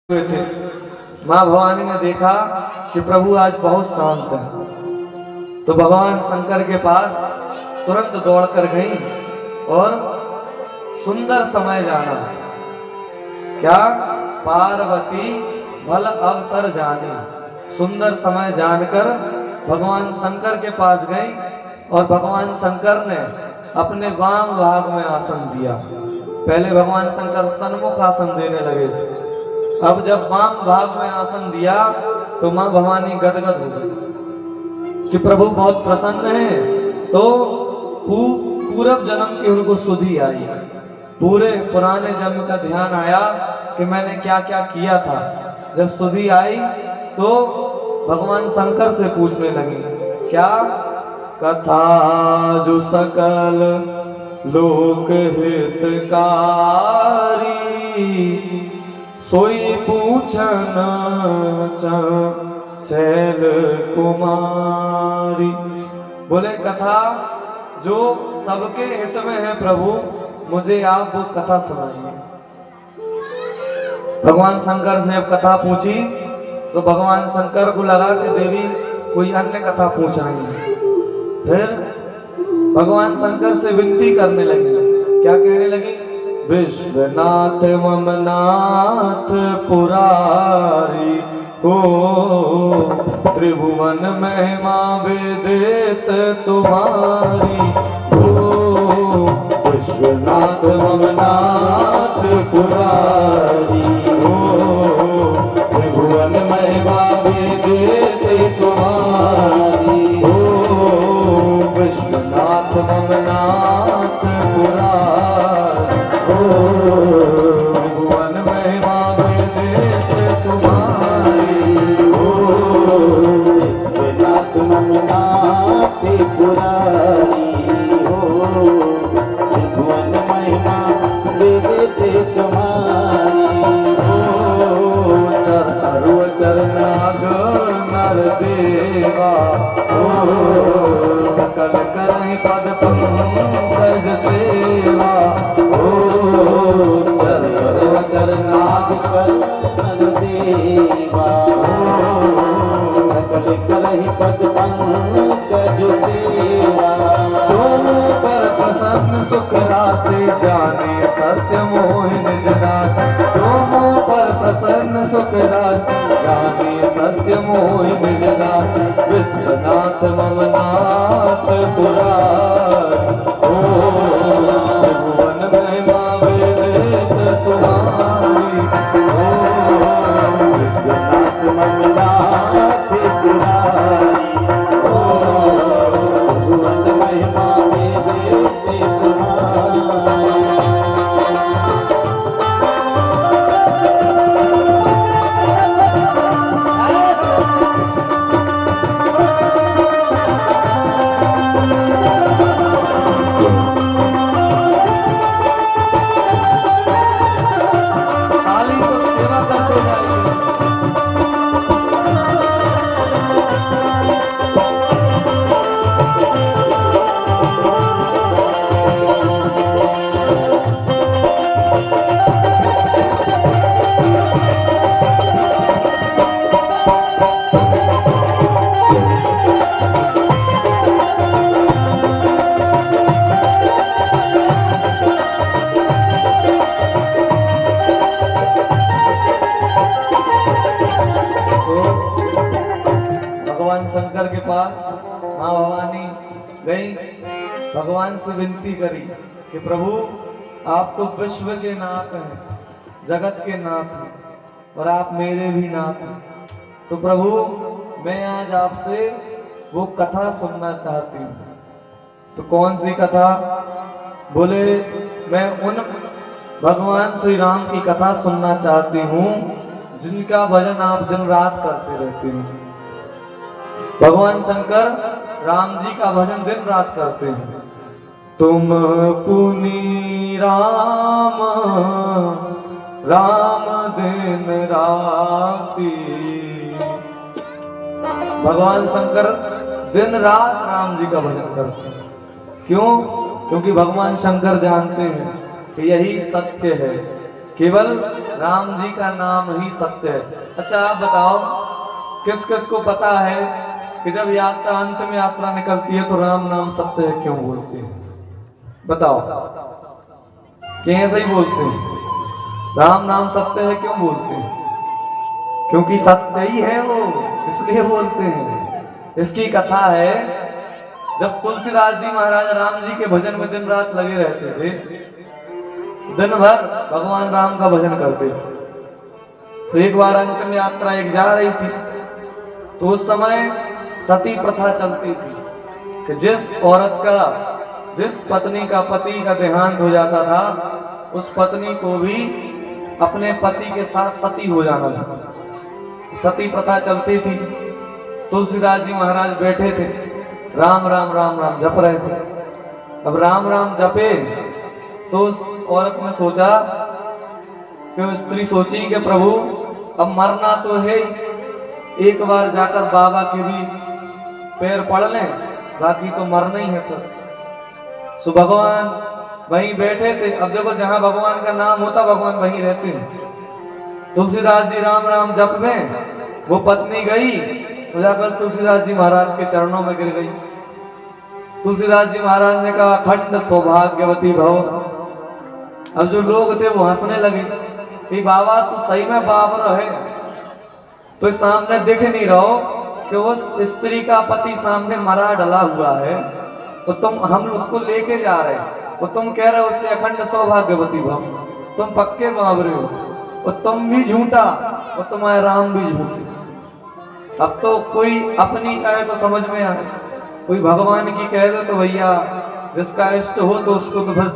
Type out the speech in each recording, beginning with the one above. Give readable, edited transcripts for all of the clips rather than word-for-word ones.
हुए थे। माँ भवानी ने देखा कि प्रभु आज बहुत शांत है, तो भगवान शंकर के पास तुरंत दौड़ कर गई और सुंदर समय जाना। क्या? पार्वती भल अवसर जानी। सुंदर समय जानकर भगवान शंकर के पास गई और भगवान शंकर ने अपने वाम भाग में आसन दिया। पहले भगवान शंकर सन्मुख आसन देने लगे थे, अब जब वाम भाग में आसन दिया तो मां भवानी गदगद हो गई कि प्रभु बहुत प्रसन्न है। तो पूर्व जन्म की उनको सुधि आई, पूरे पुराने जन्म का ध्यान आया कि मैंने क्या क्या किया था। जब सुधि आई तो भगवान शंकर से पूछने लगी, क्या? कथा जो सकल लोक हितकारी, सोई पूछन शैल कुमारी। बोले कथा जो सबके हित में है प्रभु, मुझे आप वो कथा सुनाइए। भगवान शंकर से जब कथा पूछी तो भगवान शंकर को लगा कि देवी कोई अन्य कथा पूछ रही है। फिर भगवान शंकर से विनती करने लगी। क्या कहने लगी? विश्वनाथ ममनाथ पुरारी हो, त्रिभुवन महिमा वेदित तुम्हारी हो। विश्वनाथ ममनाथ पुरारी हो, त्रिभुवन महिमा वेदित तुम्हारी हो। विश्वनाथ ममनाथ पुरारी भुवन महिमा वेदित तुम्हारी हो। विश्वनाथ ममनाथ पुरारी हो, भुवन महिमा वेदित तुम्हारी हो। चरनाग नर देवा हो, सकल करहि पद पंकज सेवा हो। चरनाग नर देवा हो, सकल करहि पद पंकज सेवा। जो पर प्रसन्न सुख राशि जाने सत्य मोहिन जदास। जो पर प्रसन्न सुख राशि जाने सत्य मोहिन जदास। विश्वनाथ ममनाथ पुरारी हो, त्रिभुवन महिमा वेदित तुम्हारी हो। विश्वनाथ ममनाथ पुरारी हो, भुवन महिमा वेदित तुम्हारी। ताली तो सेवा करते जाइए। भगवान शंकर के पास माँ भवानी गई, भगवान से विनती करी कि प्रभु आप तो विश्व के नाथ हैं, जगत के नाथ हैं और आप मेरे भी नाथ हैं। तो प्रभु मैं आज आपसे वो कथा सुनना चाहती हूँ। तो कौन सी कथा? बोले मैं उन भगवान श्री राम की कथा सुनना चाहती हूँ जिनका भजन आप दिन रात करते रहते हैं। भगवान शंकर राम जी का भजन दिन रात करते हैं। तुम पुनि राम राम दिन राती। भगवान शंकर दिन रात राम जी का भजन करते हैं। क्यों? क्योंकि भगवान शंकर जानते हैं कि यही सत्य है केवल राम जी का नाम ही सत्य है। अच्छा आप बताओ, किस किस को पता है कि जब यात्रा अंत में यात्रा निकलती है तो राम नाम सत्य है क्यों बोलते हैं? बताओ, कि ऐसे ही बोलते हैं राम नाम सत्य है क्यों बोलते हैं? क्योंकि सत्य ही है वो, इसलिए बोलते हैं। इसकी कथा है, जब तुलसीदास जी महाराज राम जी के भजन में दिन रात लगे रहते थे, दिन भर भगवान राम का भजन करते थे, तो एक बार अंतिम यात्रा एक जा रही थी, तो उस समय सती प्रथा चलती थी कि जिस औरत का, जिस पत्नी का पति का देहांत हो जाता था, उस पत्नी को भी अपने पति के साथ सती हो जाना था। सती प्रथा चलती थी। तुलसीदास जी महाराज बैठे थे, राम राम राम राम जप रहे थे। अब राम राम जपे तो उस औरत ने सोचा, कि स्त्री सोची कि प्रभु अब मरना तो है, एक बार जाकर बाबा के भी पैर पड़ लें, बाकी तो मरना ही है। तो भगवान वहीं बैठे थे। अब देखो, जहां भगवान का नाम होता भगवान वहीं रहते हैं। तुलसीदास जी राम राम जप में वो पत्नी गई तो जाकर तुलसीदास जी महाराज के चरणों में गिर गई। तुलसीदास जी महाराज ने कहा, अखंड सौभाग्यवती भव। अब जो लोग थे वो हंसने लगे कि बाबा तू सही में बाबर है, तो सामने दिख नहीं रहो कि उस स्त्री का पति सामने मरा डला हुआ है, तो तुम हम उसको लेके जा रहे हैं, तो तुम कह रहे हो उससे अखंड सौभाग्यवती भव। तुम पक्के बाबरे हो, और तुम भी झूठा और तुम्हारे राम भी झूठे। अब तो कोई अपनी कहे तो समझ में आए, कोई भगवान की कह दे तो भैया जिसका इष्ट हो तो उसको तो फिर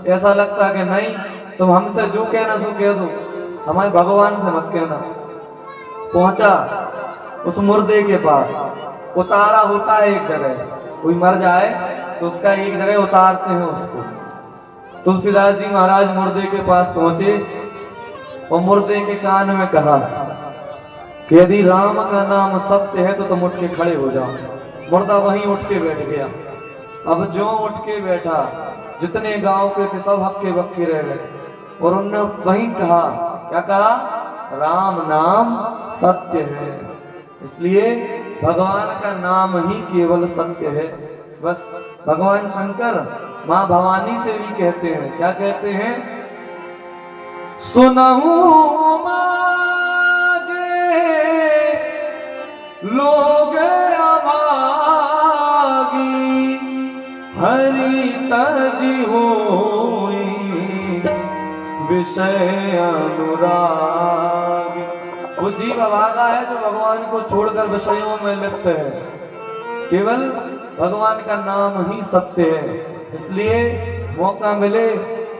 ऐसा लगता है कि नहीं, तुम हमसे जो कहना सो कह दो, हमारे भगवान से मत कहना। पहुंचा उस मुर्दे के पास, उतारा होता है एक जगह, कोई मर जाए तो उसका एक जगह उतारते हैं उसको। तुलसीदास जी महाराज मुर्दे के पास पहुंचे और मुर्दे के कान में कहा कि यदि राम का नाम सत्य है तो तुम उठ के खड़े हो जाओ। मुर्दा वहीं उठ के बैठ गया। अब जो उठ के बैठा, जितने गांव के थे सब हक्के बक्के रह गए, और उनने वहीं कहा, क्या कहा? राम नाम सत्य है। इसलिए भगवान का नाम ही केवल सत्य है। बस भगवान शंकर मां भवानी से भी कहते हैं, क्या कहते हैं? सुनहु माजे लोग अभागी, हरि तजी होई विषय अनुरागी। वो जीव अभागा है जो भगवान को छोड़कर विषयों में लिप्त है। केवल भगवान का नाम ही सत्य है। इसलिए मौका मिले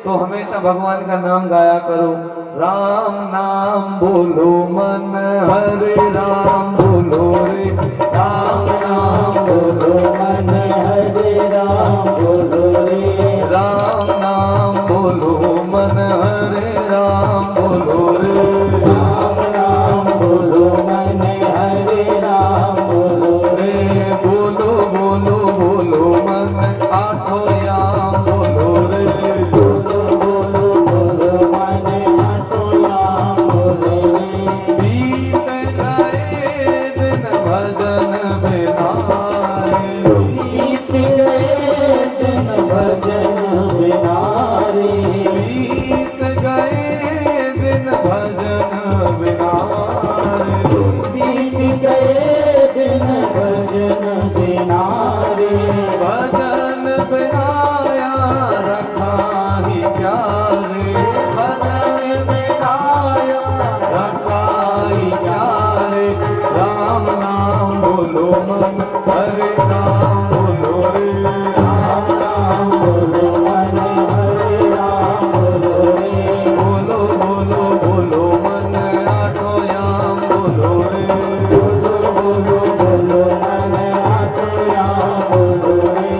तो हमेशा भगवान का नाम गाया करो। राम नाम बोलो मन हरे, राम बोलो रे, राम नाम बोलो मन हरे, राम बोलो रे। राम नाम बोलो मन हरे, राम बोलो रे। राम नाम बोलो मन हरे, राम बोलो रे। बोलो बोलो बोलो मन आठो याम बोलो रे। बोलो बोलो बोलो मन आठो याम बोलो रे। बीत गए दिन भजन बिनारे, बीत गए दिन भजन बिनारे। बीत गए दिन भजन बिनारे। बीत गए दिन भजन बिनारे। भजन बिनाया रखा ही प्यारे, भजन बिनाया रखा ही प्यारे। राम नाम बोलो मन हरे, राम बोलो रे। राम नाम बोलो मन हरे, राम बोलो रे। बोलो बोलो बोलो मन आठो याम बोलो रे। बोलो बोलो बोलो मन आठो याम बोलो रे।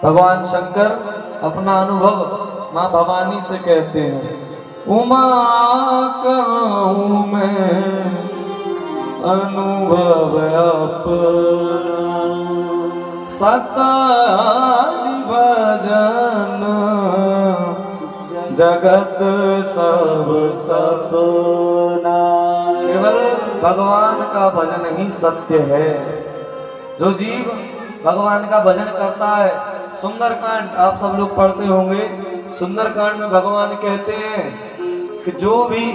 भगवान शंकर अपना अनुभव माँ भवानी से कहते हैं, उमा कहूँ मैं अनुभव अपना, सतारी भजन जगत सब सपना। केवल भगवान का भजन ही सत्य है। जो जीव भगवान का भजन करता है, सुंदरकांड आप सब लोग पढ़ते होंगे, सुंदरकांड में भगवान कहते हैं कि जो भी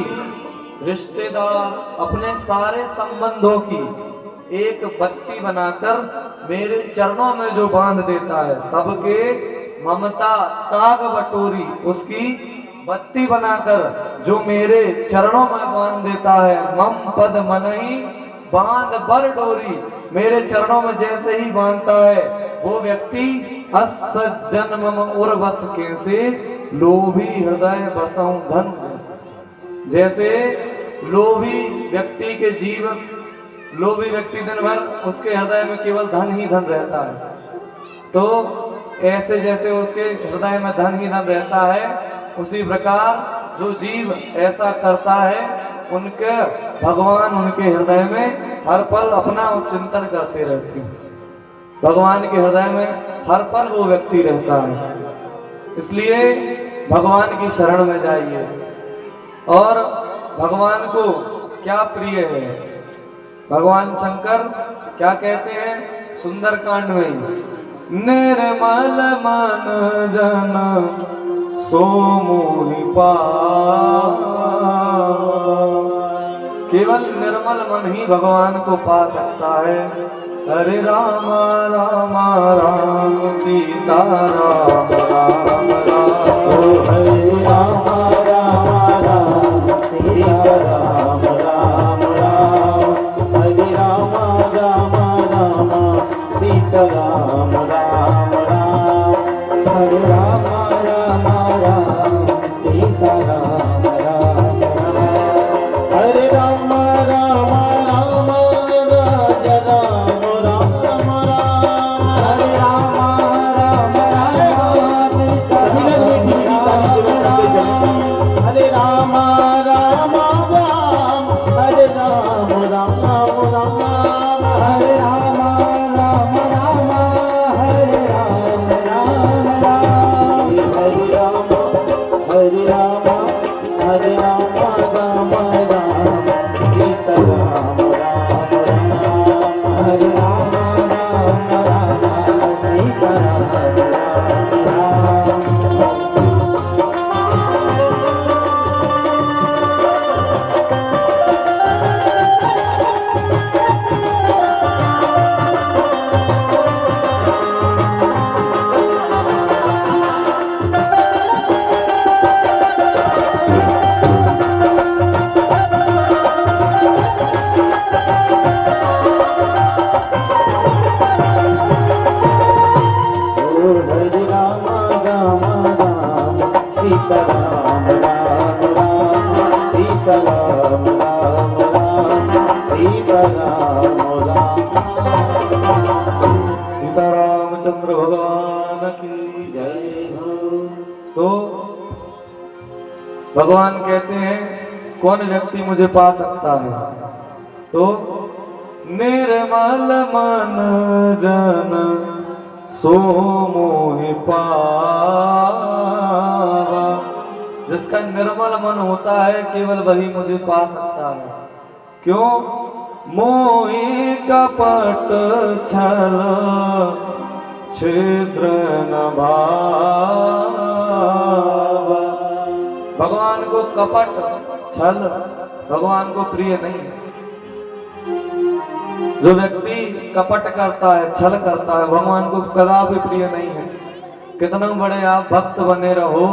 रिश्तेदार अपने सारे संबंधों की एक बत्ती बनाकर मेरे चरणों में जो बांध देता है, सबके ममता ताग बटोरी उसकी बत्ती बनाकर जो मेरे चरणों में बांध देता है, मम पद मनहि बांध बर डोरी, मेरे चरणों में जैसे ही बांधता है वो व्यक्ति अस जन्म उर्वस के से लोभी हृदय बसाऊं धन जैसे लोभी व्यक्ति के जीव, लोभी व्यक्ति दिन भर उसके हृदय में केवल धन ही धन रहता है, तो ऐसे जैसे उसके हृदय में धन ही धन रहता है, उसी प्रकार जो जीव ऐसा करता है उनके भगवान उनके हृदय में हर पल अपना चिंतन करते रहते हैं। भगवान के हृदय में हर पल वो व्यक्ति रहता है। इसलिए भगवान की शरण में जाइए। और भगवान को क्या प्रिय है, भगवान शंकर क्या कहते हैं सुंदरकांड में, निर्मल मन जन सो मोहि पावा। केवल निर्मल मन ही भगवान को पा सकता है। हरे राम राम राम सीता राम राम राम, हरे राम राम राम सीता राम राम राम, हरे राम राम राम सीता राम राम राम, हरे राम राम राम सीता राम राम राम, हरे राम राम राम राजा राम राम राम, हरे राम राम राम सभी लोग मीठी मीठी ताली से करते चलें। हरे राम राम राम, हरे राम राम राम, हरे राम राम राम, हरे राम राम राम, हरे राम हरे राम हरे राम राम राम सीता राम राम राम, हरे राम राम राम सीता राम राम राम। हरे राम राम राम सीता राम राम राम, सीता राम राम राम, सीता राम राम। सीता रामचंद्र भगवान की जय हो। तो भगवान कहते हैं कौन व्यक्ति मुझे पा सकता है, तो निर्मल मन जन सो मोहि पावा। जिसका निर्मल मन होता है केवल वही मुझे पा सकता है। क्यों? मोहि कपट छल छिद्र न भावा। भगवान को कपट छल भगवान को प्रिय नहीं। जो व्यक्ति कपट करता है, छल करता है, भगवान को कदापि प्रिय नहीं है। कितना बड़े आप भक्त बने रहो,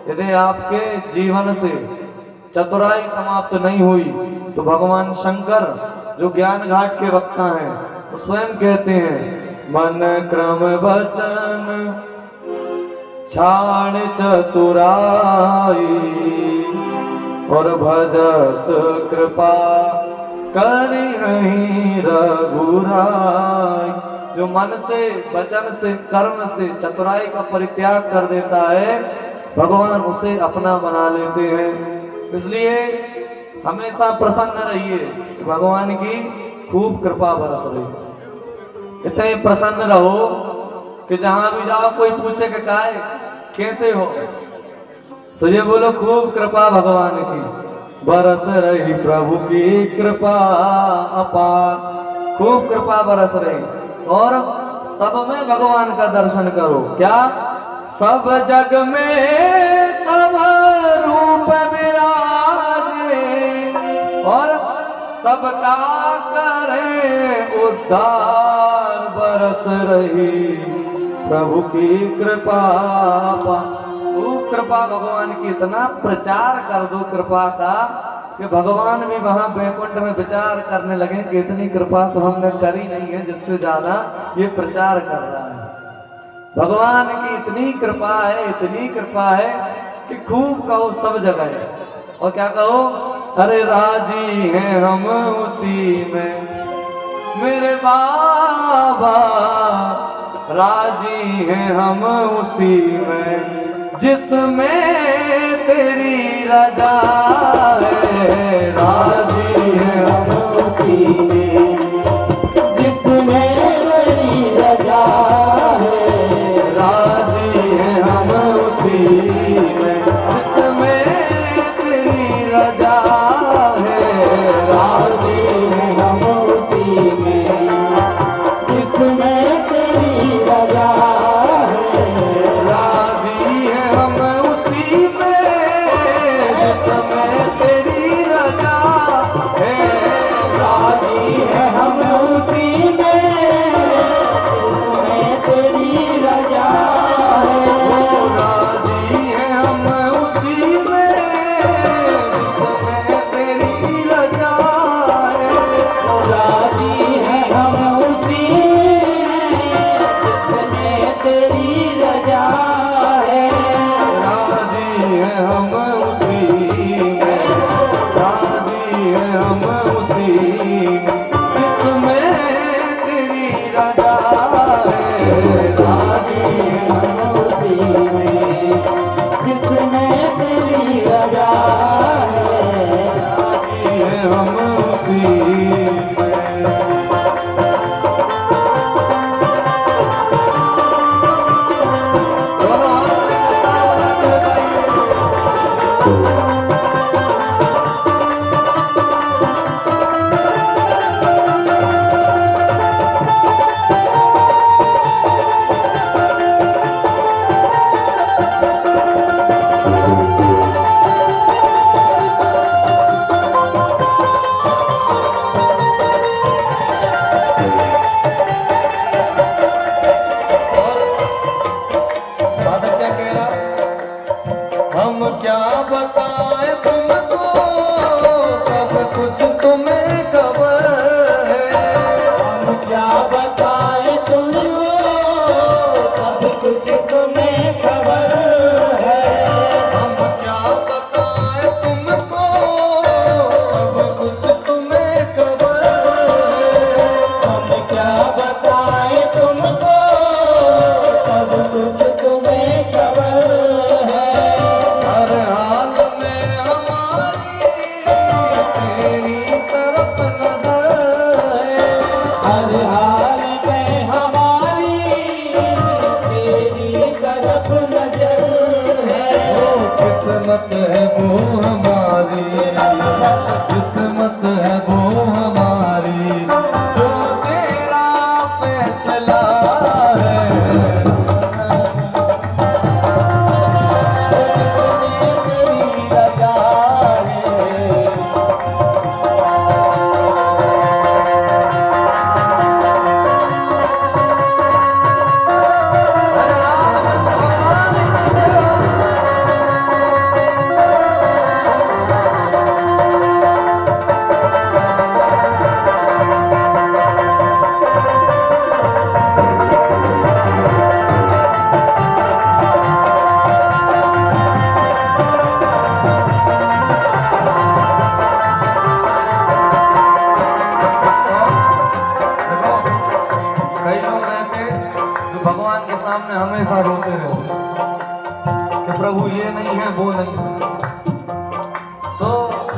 यदि आपके जीवन से चतुराई समाप्त नहीं हुई तो भगवान शंकर जो ज्ञान घाट के वक्ता हैं वो स्वयं कहते हैं, मन क्रम वचन छाड़ चतुराई और भजत कृपा करि रघुराई। जो मन से, वचन से, कर्म से चतुराई का परित्याग कर देता है, भगवान उसे अपना बना लेते हैं। इसलिए हमेशा प्रसन्न रहिए कि भगवान की खूब कृपा बरस रही। इतने प्रसन्न रहो कि जहां भी जाओ कोई पूछे कि काय कैसे हो, तो ये बोलो खूब कृपा भगवान की बरस रही, प्रभु की कृपा अपार, खूब कृपा बरस रही। और सब में भगवान का दर्शन करो। क्या? सब जग में सब रूप विराजे और सबका करे उद्धार, बरस रही प्रभु की कृपा। खूब कृपा भगवान की, इतना प्रचार कर दो कृपा का कि भगवान भी वहां वैकुंठ में विचार करने लगे कि इतनी कृपा तो हमने करी नहीं है जिससे ज्यादा ये प्रचार कर रहा है। भगवान की इतनी कृपा है, इतनी कृपा है कि खूब कहो सब जगह। और क्या कहो? अरे राजी हैं हम उसी में मेरे बाबा, राजी हैं हम उसी में जिसमें तेरी रजा है। राजी हैं हम उसी में जिसमें तेरी रजा है। राजी हैं हम उसी में जिसमें तेरी रजा है। राजी हैं हम उसी में जिसमें तेरी रजा है। राजी हैं हम उसी में जिसमें तेरी रजा है। राजी हैं हम उसी में जिसमें तेरी रजा है। राजी हैं हम उसी में जिसमें तेरी रजा है। राजी हैं हम उसी में जिसमें तेरी रजा है। राजी हैं हम उसी में, राजी हैं हम उसी में जिसमें तेरी रजा है। राजी हैं हम उसी में जिसमें तेरी रजा है। राजी हैं हम उसी में। दोनों हाथ से कतार बजाते भाई। और साधक क्या कह रहा? हम क्या बताएं तुमको, सब कुछ तुम्हें खबर है। हम क्या बताएं तुमको, सब कुछ तुम्हें खबर है। हम क्या बताएं तुमको, सब कुछ तुम्हें खबर है। हम क्या बताएं तुमको, सब कुछ तुम्हें खबर है। हर हाल में हमारी तेरी तरफ नजर है। हर हाल में हमारी तेरी तरफ नजर है। किस्मत है वो हमारी, किस्मत है वो हमारी जो तेरा फैसला है। जिसमें तेरी रजा है। हरे राम भगवान की जय। भगवान के सामने हमेशा रोते रहो कि प्रभु ये नहीं है वो नहीं है। तो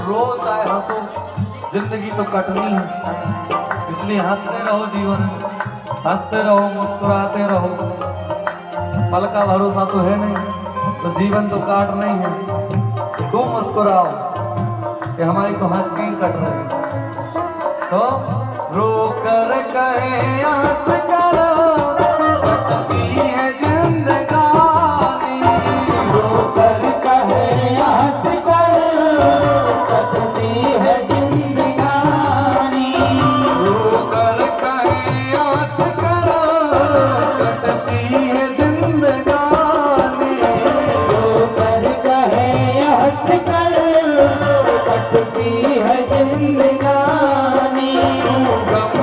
रो चाहे हंसो, जिंदगी तो कटनी है, इसलिए हंसते रहो जीवन में, हंसते रहो, मुस्कुराते रहो। पल का भरोसा तो है नहीं, तो जीवन तो काट नहीं है। तुम मुस्कुराओ कि हमारी तो हंस के ही कट रही है। तो रो कर कहे हंस कर कटती है जिंदगानी, रो कर कहे हंस कर कटती है जिंदगानी, रो कर कहे हंस कर कटती है जिंदगानी, रो कर कहे हंस कर कटती है जिंदगानी। गम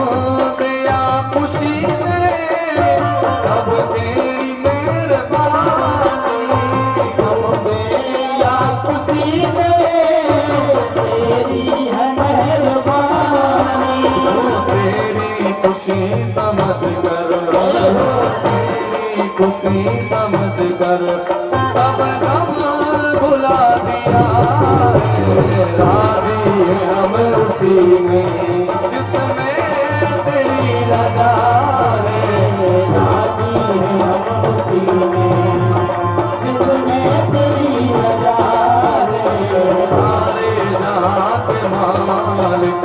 दया खुशी दे सब तेरी मेहरबानी, गम दे या खुशी दे तेरी है मेहरबानी। तेरी खुशी समझ कर, तेरी खुशी समझ कर सब गम भुला दिया है। राजी है हम उसी में जिसमें तेरी रजा है। राजी है हम उसी में जिसमें तेरी रजा है। सारे जहां के मालिक,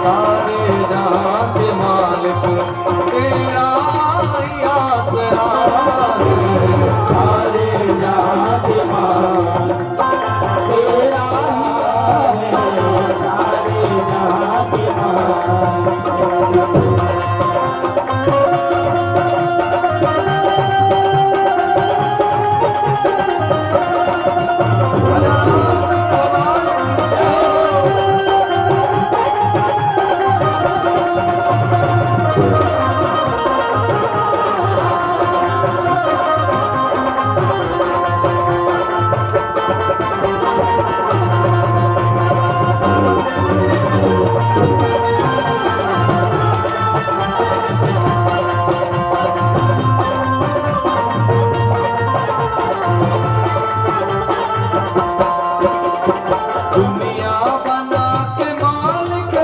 सारे जहां के मालिक तेरा ही आसरा है। सारे जहां के मालिक तेरा ही है। सारे जहां के मालिक दुनिया बना के मालिक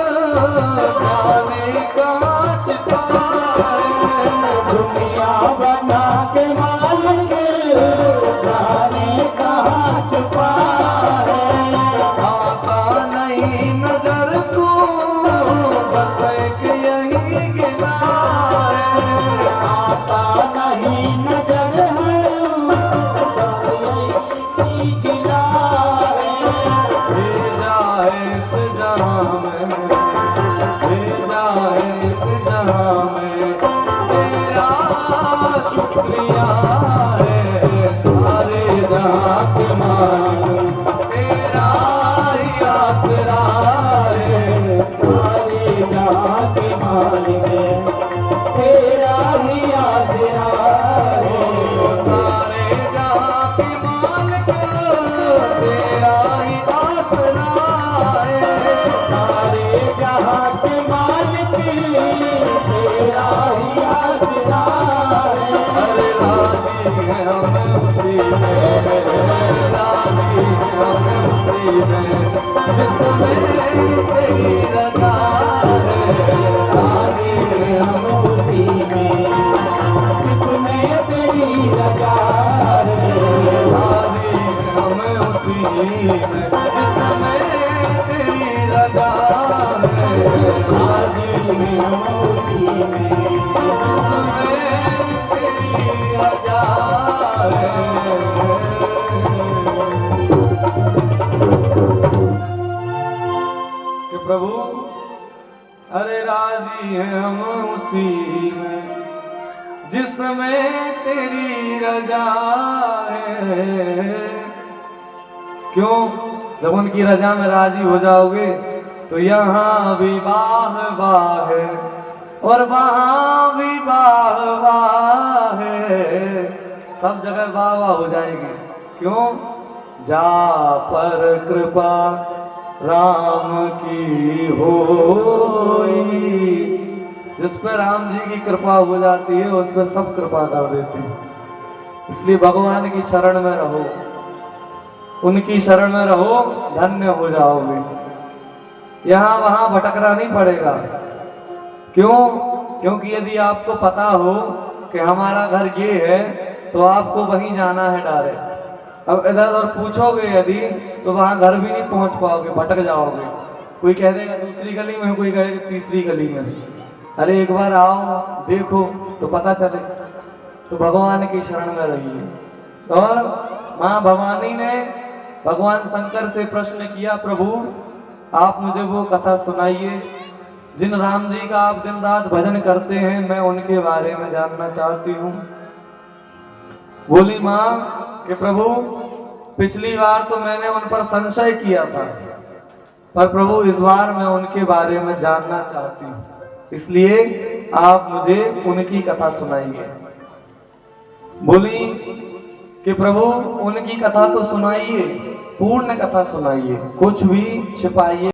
जाने कहाँ छिपा है। दुनिया बना के मालिक जाने कहाँ छुपा है। आता नहीं नजर तू बस एक यही गिला है। आता नहीं नजर बस यही गिला है। भेजा है इस जहां में, भेजा है इस जहां में तेरा शुक्रिया है। सारे जहां के मालिक तेरा ही आसरा है। सारे जहां के मालिक तेरा ही आसरा है। सारे जहां के मालिक तेरा ही आसरा है। सारे जहां के मालिक तेरा ही आसरा है। अरे राजी है हम उसी में, राजी है हम उसी में जिसमें तेरी रजा है। राजी है हम उसी में जिसमें तेरी रजा है। राजी है हम उसी में जिसमें तेरी रजा है। राजी है हम उसी में जिसमें तेरी रजा है। कि प्रभु अरे राजी है हम उसी में जिसमें तेरी रजा है। क्यों? जब उनकी रजा में राजी हो जाओगे तो यहाँ भी वाह वाह है और वहाँ भी वाह वाह है। सब जगह वाह वाह हो जाएगी। क्यों? जा पर कृपा राम की होई, जिस पर राम जी की कृपा हो जाती है उस पर सब कृपा कर देती है। इसलिए भगवान की शरण में रहो, उनकी शरण में रहो, धन्य हो जाओगे। यहाँ वहां भटकना नहीं पड़ेगा। क्यों? क्योंकि यदि आपको पता हो कि हमारा घर ये है तो आपको वहीं जाना है डायरेक्ट। अब इधर उधर पूछोगे यदि तो वहां घर भी नहीं पहुंच पाओगे, भटक जाओगे। कोई कह देगा दूसरी गली में, कोई कहेगा तीसरी गली में। अरे एक बार आओ देखो तो पता चले। तो भगवान की शरण में रहिए। और मां भवानी ने भगवान शंकर से प्रश्न किया, प्रभु आप मुझे वो कथा सुनाइए जिन राम जी का आप दिन रात भजन करते हैं, मैं उनके बारे में जानना चाहती हूँ। बोली मां कि प्रभु पिछली बार तो मैंने उन पर संशय किया था, पर प्रभु इस बार मैं उनके बारे में जानना चाहती हूँ, इसलिए आप मुझे उनकी कथा सुनाइए। बोली कि प्रभु उनकी कथा तो सुनाइए, पूर्ण कथा सुनाइए, कुछ भी छिपाइए